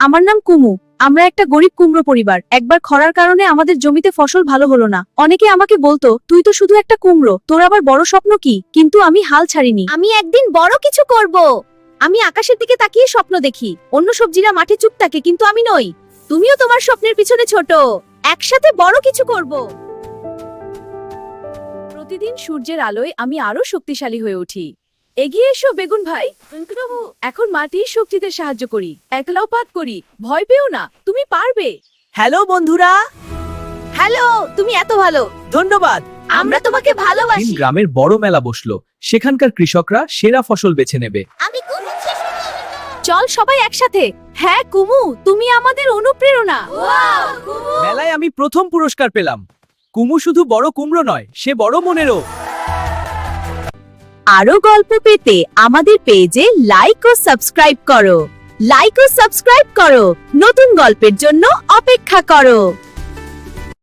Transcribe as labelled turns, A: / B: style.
A: আমার নাম কুমু। আমরা একটা গরিব কুমড়ো পরিবার। একবার খরার কারণে আমাদের জমিতে ফসল ভালো হলো না। অনেকে আমাকে বলতো, তুই তো শুধু একটা কুমড়ো, তোর আবার বড় স্বপ্ন কি? কিন্তু আমি হাল ছাড়িনি।
B: আমি একদিন বড় কিছু করব।
A: আমি আকাশের দিকে তাকিয়ে স্বপ্ন দেখি। অন্য সবজিরা মাঠে চুপ থাকে, কিন্তু আমি নই। তুমিও তোমার স্বপ্নের পিছনে ছোট। একসাথে বড় কিছু করব। প্রতিদিন সূর্যের আলোয় আমি আরো শক্তিশালী হয়ে উঠি। এগিয়ে এসো বেগুন ভাই। এখন মাটির শক্তিতে সাহায্য করি, একলাও পাত করি। ভয় পেও না, তুমি পারবে।
C: হ্যালো বন্ধুরা,
A: হ্যালো, তুমি এত ভালো।
C: ধন্যবাদ।
A: আমরা তোমাকে ভালোবাসি।
D: গ্রামের বড় মেলা বসলো। সেখানকার কৃষকরা সেরা ফসল বেছে নেবে।
B: আমি কুমু শেষ করব।
A: চল সবাই একসাথে। হ্যাঁ কুমু, তুমি আমাদের অনুপ্রেরণা।
D: মেলায় আমি প্রথম পুরস্কার পেলাম। কুমু শুধু বড় কুমড়ো নয়, সে বড় মনেরও।
A: আরো গল্প পেতে আমাদের পেজে লাইক ও সাবস্ক্রাইব করো। নতুন গল্পের জন্য অপেক্ষা করো।